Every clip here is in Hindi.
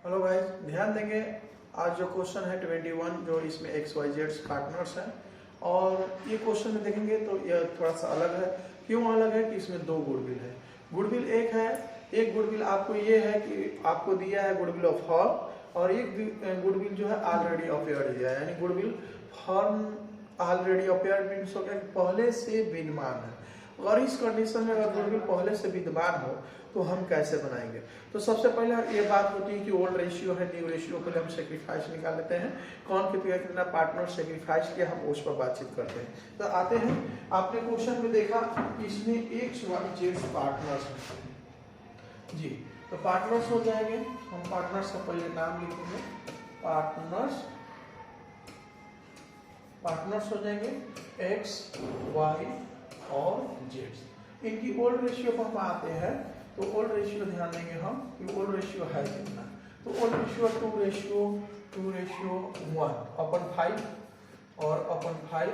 हेलो गाइस, ध्यान देंगे। आज जो क्वेश्चन है 21, जो इसमें एक्स वाई जेड पार्टनर्स हैं और ये क्वेश्चन में देखेंगे तो यह थोड़ा सा अलग है। क्यों अलग है कि इसमें दो गुडविल है। गुडविल एक है, एक गुडविल आपको ये है कि आपको दिया है गुडविल ऑफ फॉर्म और एक गुडविल जो है ऑलरेडी अपेयर्ड दिया है, यानी goodwill form already appeared means हो गया पहले से विद्यमान है। और इस कंडीशन में अगर गुडविल पहले से विद्यमान हो तो हम कैसे बनाएंगे। तो सबसे पहले ये बात होती है कि ओल्ड रेशियो है, न्यू रेशियो के लिए हम सेक्रीफाइस निकाल लेते हैं। कौन कितना पार्टनर सेक्रीफाइस किया हम उस पर बातचीत करते हैं। तो आते हैं, आपने क्वेश्चन में देखा इसमें एक्स वाई जेड पार्टनर्स हैं जी। तो पार्टनर्स हो जाएंगे, हम पार्टनर्स का पहले नाम लिखेंगे। पार्टनर्स हो जाएंगे एक्स वाई और जेड। इनकी ओल्ड रेशियो पर हम आते हैं। तो ओल्ड रेशियो ध्यान देंगे हम कि ओल्ड रेशियो है कितना। तो ओल्ड रेशियो 2:1/5 और अपन 5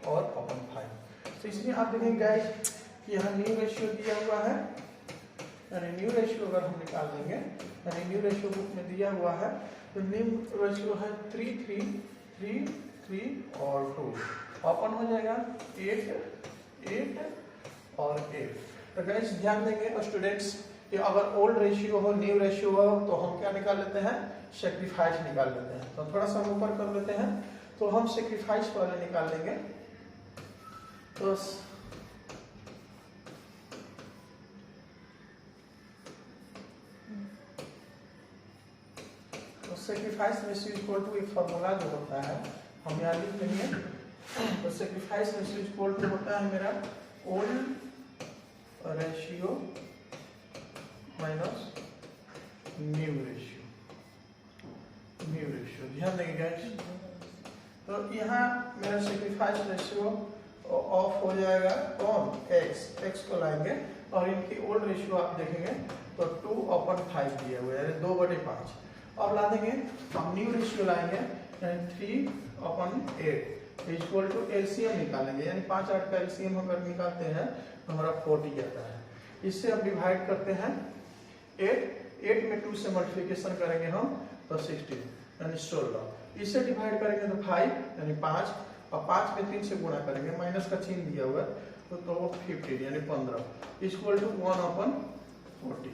और अपन 5। तो इसमें आप देखेंगे गाइस कि यहाँ न्यू रेशियो दिया हुआ है, यानी न्यू रेशियो अगर हम निकाल देंगे, यानी न्यू रेशियो बुक में दिया हुआ है तो न्यू रेशियो है 3, 3, 3, 3 और 2। अपन हो जाएगा 8, 8 और 8। तो गाइस ध्यान देंगे स्टूडेंट्स कि अगर ओल्ड रेशियो हो, न्यू रेशियो हो तो हम क्या निकाल लेते हैं, सेक्रीफाइस निकाल लेते हैं। तो थोड़ा सा ऊपर कर लेते हैं। तो हम सेक्रीफाइस पहले निकाल लेंगे। तो सेक्रीफाइस रेशियो इक्वल टू एक फॉर्मूला जो होता है हम यहाँ लिख लेंगे। तो सेक्रीफाइस रेशियो इक्वल टू होता है मेरा old ratio minus new ratio. ध्यान देंगे गाइस। तो यहाँ मेरा सेक्रीफाइस रेशियो ऑफ हो जाएगा कौन, एक्स को लाएंगे और इनकी ओल्ड रेशियो आप देखेंगे तो 2/5 दिया हुआ है, यानी 2/5। अब ला देंगे हम न्यू रेशियो लाएंगे, यानी 3/8 इक्वल टू एलसीएम निकालेंगे, यानी 5 8 का एलसीएम अगर निकालते हैं तो हमारा 40 आता है। इससे अब डिवाइड करते हैं 8 में 2 से मल्टीप्लिकेशन करेंगे हम तो 16 यानी 16। इससे डिवाइड करेंगे तो 5 यानी 5 और 5 में 3 से गुणा करेंगे, माइनस का चिन्ह दिया हुआ तो 15 यानी 15 इक्वल टू 1/40।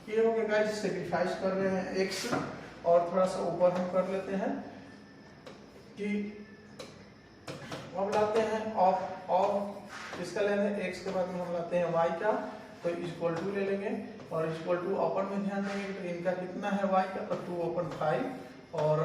ये हो गया गाइस। सेक्रीफाइस कर रहे हैं एक्स और थोड़ा सा ऊपर हम कर लेते हैं कि अब लाते हैं ऑफ इसका ले लें, एक्स के बाद में हम लाते हैं वाई का, तो इक्वल टू ले लेंगे और इक्वल टू अपन में ध्यान देंगे तो इनका कितना है वाई का, तो 2/5 और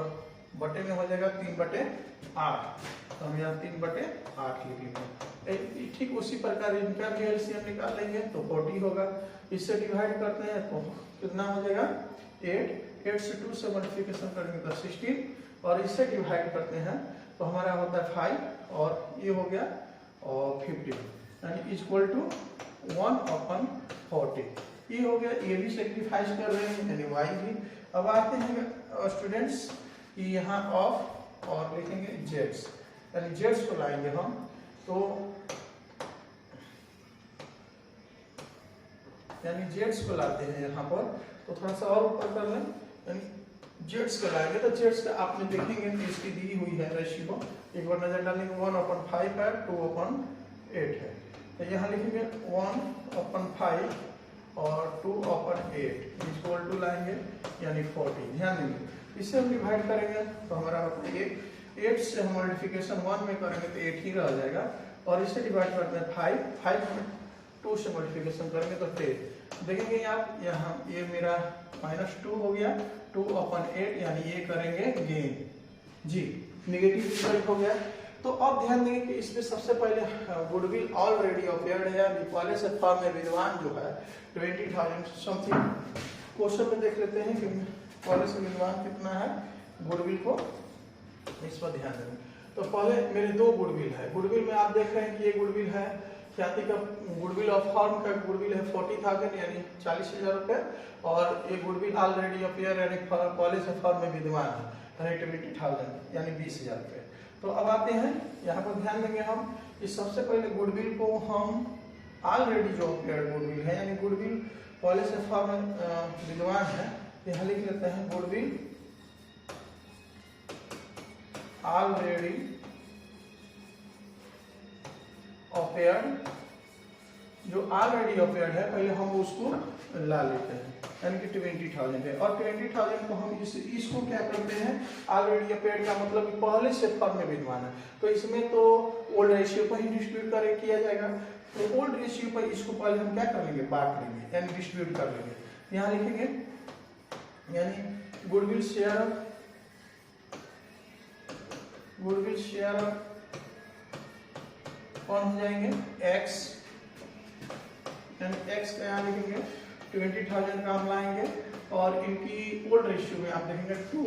बटे में हो जाएगा 3/8। तो हम यहाँ 3/8 लिख लेंगे। ठीक उसी प्रकार इनका भी एलसीएम निकाल लेंगे तो 40 होगा। इससे डिवाइड करते हैं तो कितना हो जाएगा 8 से 2 से मल्टीप्लिकेशन करेंगे तो 16 और इससे डिवाइड करते हैं तो हमारा होता है 5 और ये हो गया और 15 यानी इक्वल टू 1/40। ये हो गया। ये भी सेक्रीफाइस कर रहे हैं यानी वाई भी। अब आते हैं स्टूडेंट्स कि यहाँ ऑफ और लिखेंगे जेड्स, यानी जेड्स को लाएंगे हम तो यानी जेड्स को लाते हैं यहाँ पर। तो थोड़ा सा और ऊपर कर लें, यानी जेड्स को लाएंगे तो जेड्स का आपने देखेंगे कि इसकी दी हुई है रेशियो, एक बार नजर डालेंगे 1/5 है, 2/8 है। तो यहाँ लिखेंगे 1/5 और 2/8 इक्वल टू लाएंगे यानी 40। ध्यान देंगे इससे हम डिवाइड करेंगे तो हमारा होता है 8 से हम मल्टीप्लिकेशन 1 में करेंगे तो 8 ही रह जाएगा और इससे डिवाइड करते हैं 5 में 2 से मल्टीप्लिकेशन करेंगे तो 10। देखेंगे आप यहाँ ये मेरा -2 हो गया 2/8, यानी ये करेंगे गेन जी, नेगेटिव रिजल्ट हो गया। तो अब ध्यान देंगे कि इसमें सबसे पहले गुडविल ऑलरेडी अपेयर्ड है, यानी पहले से फॉर्म में विद्यमान जो है 20,000 समथिंग। क्वेश्चन में देख लेते हैं कि पहले से विद्यमान कितना है गुडविल को, इस पर ध्यान देंगे। तो पहले मेरे दो गुडविल है। गुडविल में आप देख रहे हैं कि ये गुडविल है ख्याति का गुडविल ऑफ फॉर्म का गुडविल है 40,000 यानी 40,000 रुपये और ये गुडविल ऑलरेडी अपेयर यानी पहले से फॉर्म में विद्यमान है 20,000 यानी 20,000 रुपये। तो अब आते हैं यहाँ पर ध्यान देंगे हम कि सबसे पहले गुडविल को हम ऑलरेडी जो अपेयर्ड गुडविल है यानी गुडविल पहले से फॉर्म विद्यमान है यहाँ लिख लेते हैं गुडविल ऑलरेडी अपेयर्ड। जो ऑलरेडी अपेयर्ड है पहले हम उसको ला लेते हैं, यानी कि 20,000 है, और 20,000 को हम इसको क्या करते हैं, ऑलरेडी अपेयर्ड का मतलब पहले से फर्म में विद्यमान है, तो इसमें तो ओल्ड रेशियो पर ही डिस्ट्रीब्यूट किया जाएगा। तो ओल्ड रेशियो पर इसको पहले हम क्या कर लेंगे, बांट लेंगे, यानी डिस्ट्रीब्यूट कर लेंगे। यहाँ लिखेंगे यानी गुडविल शेयर कौन हो जाएंगे, एक्स, यानी एक्स का यहाँ लिखेंगे 20,000 का हम लाएंगे, और इनकी ओल्ड रेशियो में आप देखेंगे 2,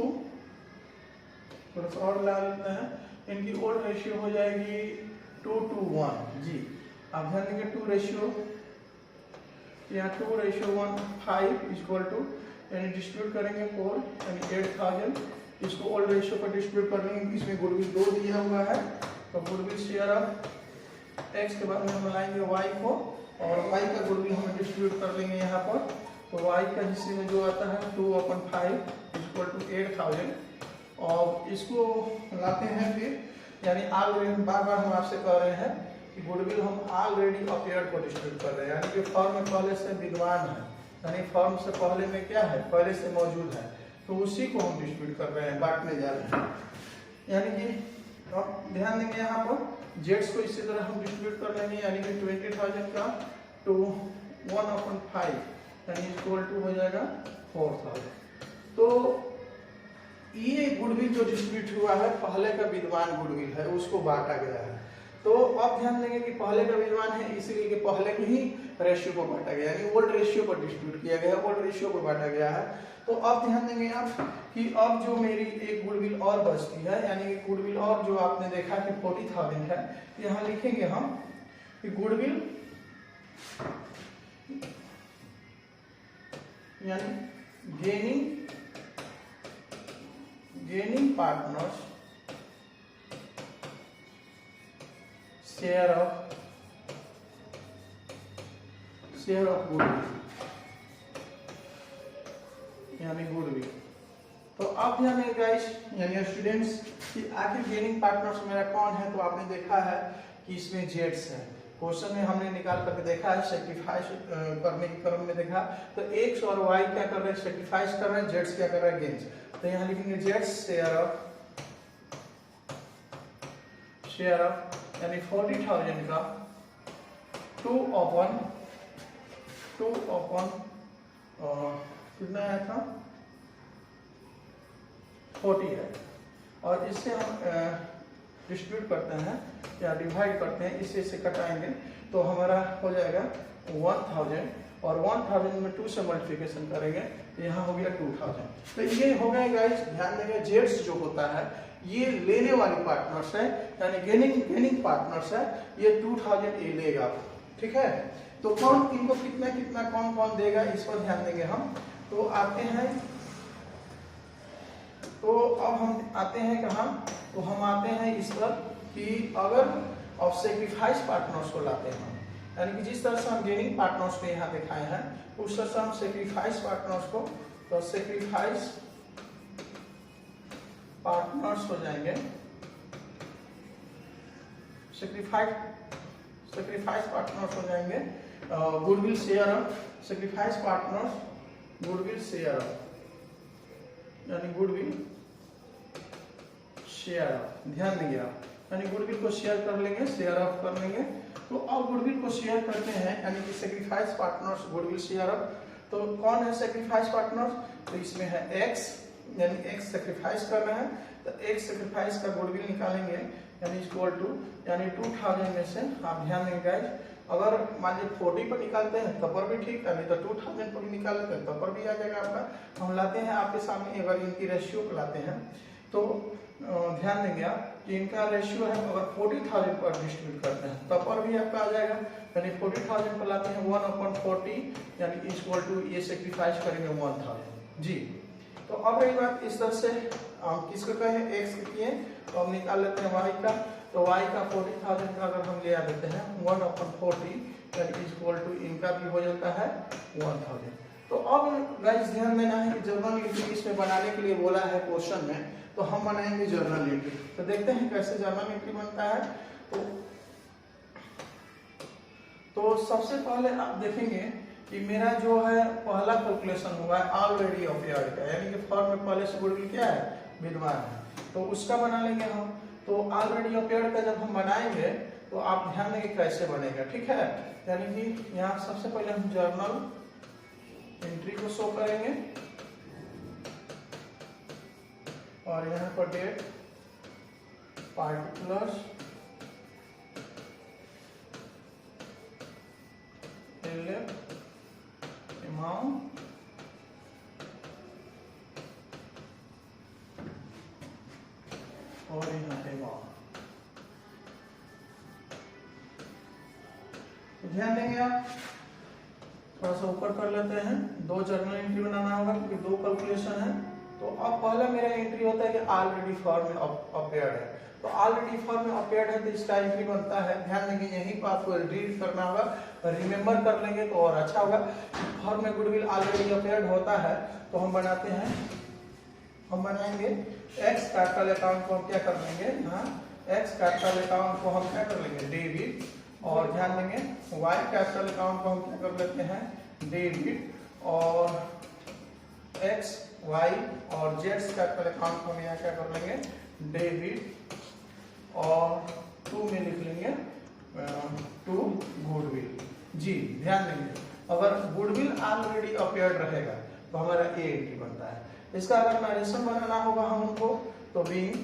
थोड़ा सा और ला लेते हैं, इनकी ओल्ड रेशियो हो जाएगी 2 to 1 जी। आप ध्यान देंगे 2 रेशियो, यहाँ 2:1 5 इक्वल टू, यानी डिस्ट्रीब्यूट करेंगे 4, यानी 8,000, इसको ओल्ड रेशियो पर डिस्ट्रीब्यूट कर लेंगे। इसमें गुडविल 2 दिया हुआ है, तो गुडविल शेयर ऑफ एक्स के बाद में हम लाएंगे वाई को, और वाई का गुडविल हम डिस्ट्रीब्यूट कर लेंगे यहाँ पर। तो वाई का हिस्से में जो आता है 2/5 इक्वल टू 8,000, और इसको लाते हैं फिर, यानी ऑलरेडी बार बार हम आपसे कह रहे हैं कि गुडविल हम ऑलरेडी अपेयर्ड को डिस्ट्रीब्यूट कर रहे हैं, यानी कि फर्म में पहले से विद्यमान है, यानी फर्म से पहले में क्या है, पहले से मौजूद है, तो उसी को हम डिस्ट्रीब्यूट कर रहे हैं, बांटने जा रहे हैं। यानी कि अब ध्यान देंगे यहाँ पर जेड्स को इसी तरह हम डिस्ट्रीब्यूट कर लेंगे, यानी कि 20,000 का टू 1/5 यानी इक्वल टू हो जाएगा 4,000। तो ये गुडविल जो डिस्ट्रीब्यूट हुआ है पहले का विद्यमान गुडविल है, उसको बांटा गया है। तो अब ध्यान देंगे कि पहले का विद्यमान है, इसलिए कि पहले के ही रेशियो को बांटा गया, यानी ओल्ड रेशियो पर डिस्ट्रीब्यूट किया गया, ओल्ड रेशियो को बांटा गया है। तो अब ध्यान देंगे आप कि अब जो मेरी एक गुडविल और बचती है, यानी गुडविल और जो आपने देखा कि 40,000 है, यहाँ लिखेंगे हम कि गुडविल यानी gaining partners share of goodwill, यानी गुडविल। तो अब ध्यान देंगे गाइस, यानी स्टूडेंट्स, कि आखिर गेनिंग पार्टनर्स मेरा कौन है। तो आपने देखा है कि इसमें जेड्स है, क्वेश्चन में हमने निकाल करके देखा है, सेक्रीफाइस करने के क्रम में देखा, तो एक्स और वाई क्या कर रहे हैं, सेक्रीफाइस कर रहे हैं, जेड्स क्या कर रहे हैं, गेन्स। तो यहाँ लिखेंगे जेड्स शेयर ऑफ यानी 40,000 का 2/, कितना आया था, 40 है, और इससे हम डिस्ट्रीब्यूट करते हैं या डिवाइड करते हैं, इससे इसे कटाएंगे तो हमारा हो जाएगा 1,000, और 1,000 में 2 से मल्टीप्लिकेशन करेंगे तो यहाँ हो गया 2,000। तो ये हो गया गाइस, ध्यान देंगे जेड्स जो होता है ये लेने वाली पार्टनर्स है, यानी गेनिंग पार्टनर्स है, ये 2,000 ये लेगा, ठीक है। तो कौन इनको कितना कितना कौन कौन देगा, इस पर ध्यान देंगे हम। तो आते हैं, तो अब हम आते हैं कहाँ, तो हम आते हैं इस पर कि अगर अब सेक्रीफाइस पार्टनर्स को लाते हैं, यानी कि जिस तरह से हम गेनिंग पार्टनर्स को यहाँ दिखाए हैं उस तरह से हम सेक्रीफाइस पार्टनर्स को, तो सेक्रीफाइस पार्टनर्स हो जाएंगे, सेक्रीफाइस पार्टनर्स हो जाएंगे goodwill share of, sacrifice partners goodwill share of, यानी गुडविल शेयर ऑफ, ध्यान देंगे आप, यानी गुडविल को शेयर कर लेंगे, शेयर ऑफ कर लेंगे। तो अब गुडविल को शेयर करते हैं, यानी कि sacrifice partners goodwill share of. तो कौन है सेक्रीफाइस पार्टनर्स, तो इसमें है एक्स, यानी एक्स सेक्रीफाइस कर रहे हैं, तो एक्स सेक्रीफाइस का गुडविल निकालेंगे, यानी इक्वल टू, यानी 2,000 में से आप ध्यान देंगे गाइस, अगर मान लीजिए 40 पर निकालते हैं तब पर भी ठीक है, नहीं तो 2,000 पर भी निकाल लेते हैं तब पर भी आ जाएगा आपका। हम लाते हैं आपके सामने, अगर इनकी रेशियो को लाते हैं तो ध्यान देंगे आप कि इनका रेशियो है, अगर 40,000 पर डिस्ट्रीब्यूट करते हैं तब पर भी आपका आ जाएगा, यानी 40,000 पर लाते हैं 1/40, यानी इक्वल टू ये सेक्रीफाइस करेंगे 1,000 जी। तो अब रही बात इस तरह से हम किसको कहें, एक्स के किए, तो हम निकाल लेते हैं वाई का। तो वाई का 40,000 का अगर हम ले आ देते हैं 1/40, यानी इक्वल टू इनका भी हो जाता है 1,000। तो अब गाइस ध्यान देना है कि जर्नल एंट्री इसमें बनाने के लिए बोला है क्वेश्चन में, तो हम बनाएंगे जर्नल एंट्री। तो देखते हैं कैसे जर्नल एंट्री बनता है। तो सबसे पहले आप देखेंगे कि मेरा जो है पहला कैलकुलेशन हुआ है ऑलरेडी अपीयर्ड का, यानी कि फॉर्म में पहले से गुडविल क्या है, विद्यमान है, तो उसका बना लेंगे हम। तो ऑलरेडी अपीयर्ड का जब हम बनाएंगे तो आप ध्यान देंगे कैसे बनेगा, ठीक है। यानी कि यहाँ सबसे पहले हम जर्नल एंट्री को शो करेंगे और यहाँ पर डेट, पार्टिकुलर्स, अमाउंट, और यहाँ अमाउंट। ध्यान देंगे आप, थोड़ा सा ऊपर कर लेते हैं। दो जर्नल एंट्री बनाना होगा क्योंकि दो कैलकुलेशन है। तो अब पहला मेरा एंट्री होता है कि ऑलरेडी फॉर्म में अपीयर्ड है। तो ऑलरेडी फॉर्म में अपीयर्ड है तो इसका एंट्री बनता है, ध्यान देंगे यहीं पर आपको रीड करना होगा, रिमेंबर कर लेंगे तो और अच्छा होगा। फॉर्म में गुडविल ऑलरेडी अपीयर्ड होता है तो हम बनाते हैं, हम बनाएंगे एक्स कैपिटल अकाउंट को हम क्या कर लेंगे, यहाँ एक्स कैपिटल अकाउंट को हम क्या कर लेंगे, डेबिट। और ध्यान देंगे वाई कैपिटल अकाउंट को हम क्या कर लेते हैं, डेबिट। और एक्स वाई और जेड कैपिटल अकाउंट को हम यहाँ क्या कर लेंगे, डेबिट। और टू में लिख लेंगे टू गुडविल। जी ध्यान देंगे, अगर गुडविल ऑलरेडी अपीयर्ड रहेगा तो हमारा ए एंट्री बनता है। इसका अगर नरेशन बनाना होगा हम उनको, तो बीइंग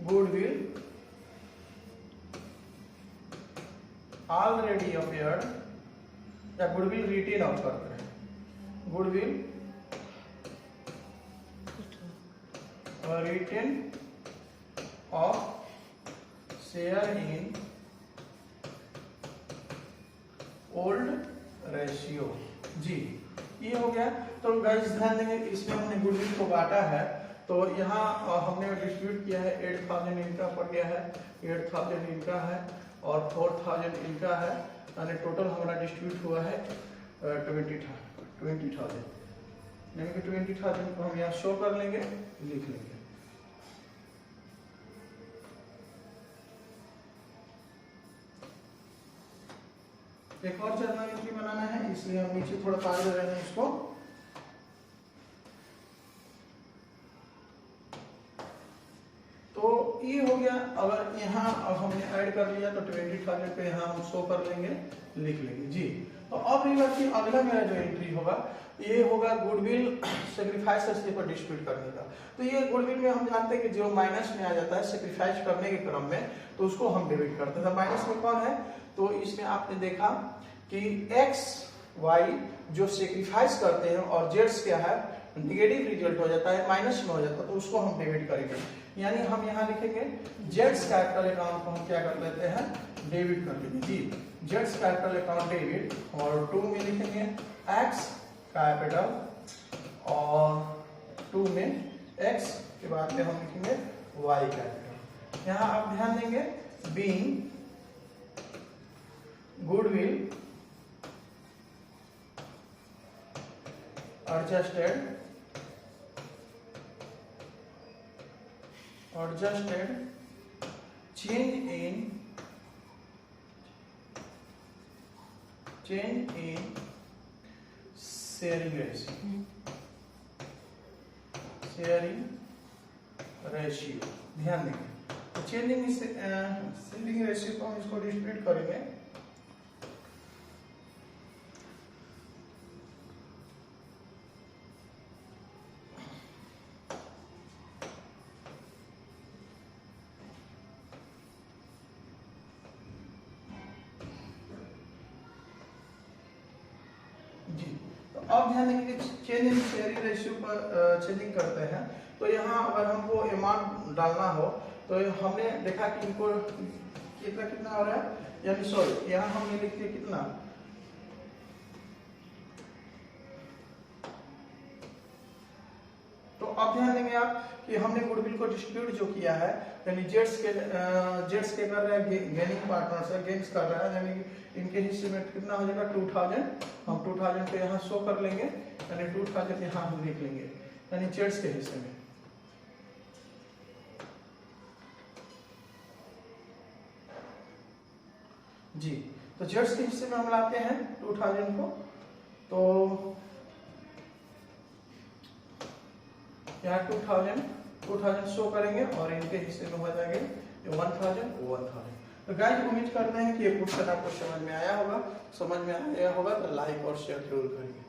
गुडविल ऑलरेडी अपीयर्ड, या गुडविल रिटेन आउट करते हैं, goodwill written off share in old ratio. जी ये हो गया। तो गाइस ध्यान देंगे इसमें हमने गुडविल को बांटा है, तो यहाँ हमने डिस्ट्रीब्यूट किया है 8000 इनका पड़ गया है, 8000 इनका है और 4000 इनका है, यानी टोटल हमारा डिस्ट्रीब्यूट हुआ है 20,000। यानी कि 20,000 को हम यहाँ शो कर लेंगे, लिख लेंगे। एक और जर्नल एंट्री बनाना है, इसलिए हम नीचे थोड़ा पार दे रहे हैं इसको। तो ये हो गया। अगर यहाँ अब हमने ऐड कर लिया तो 20,000 पे यहाँ हम शो कर लेंगे, लिख लेंगे। जी तो अब ये अगला मेरा जो एंट्री होगा ये होगा गुडविल सेक्रीफाइस पर डिस्ट्रीब्यूट करने का। तो ये गुडविल में हम जानते हैं कि जो माइनस में आ जाता है सेक्रीफाइस करने के क्रम में, तो उसको हम डेबिट करते हैं। माइनस में कौन है, तो इसमें आपने देखा कि एक्स वाई जो सेक्रीफाइस करते हैं और जेड्स क्या है, नेगेटिव रिजल्ट हो जाता है, माइनस में हो जाता है, तो उसको हम डेबिट करेंगे। यानी हम यहाँ लिखेंगे जेड्स कैपिटल अकाउंट को हम क्या कर लेते हैं, डेबिट कर लेंगे। जी जेड्स कैपिटल अकाउंट डेबिट, और टू में लिखेंगे एक्स कैपिटल, और टू में एक्स के बाद में हम लिखेंगे वाई कैपिटल। यहाँ आप ध्यान देंगे being goodwill adjusted change in sharing ratio। ध्यान देंगे चेंजिंग शेयरिंग रेशियो को हम इसको डिस्ट्रीब्यूट करेंगे। अब ध्यान देंगे चेंज इन शेयरिंग रेशियो पर चेंजिंग करते हैं, तो यहाँ अगर हमको अमाउंट डालना हो तो हमने देखा कि इनको कितना हो रहा है, यानी सॉरी यहाँ हमने लिख दिया कितना, तो अब ध्यान देंगे आप कि हमने गुडविल को डिस्ट्रीब्यूट जो किया है, यानी जेट्स के कर रहे हैं गेनिंग पार्टनर्स है, गेन्स कर रहा है, यानी कि इनके हिस्से में कितना हो जाएगा 2000। हम 2000 को यहाँ शो कर लेंगे, यानी 2000 यहाँ हम लिख लेंगे, यानी जेट्स के हिस्से में। जी, तो जेट्स के हिस्से में हम लाते हैं 2000 को, तो यहाँ 2000 शो करेंगे और इनके हिस्से में हो जाएंगे 1000। तो गाइस उम्मीद करते हैं कि ये क्वेश्चन आपको समझ में आया होगा। समझ में आया होगा तो लाइक और शेयर जरूर करिए।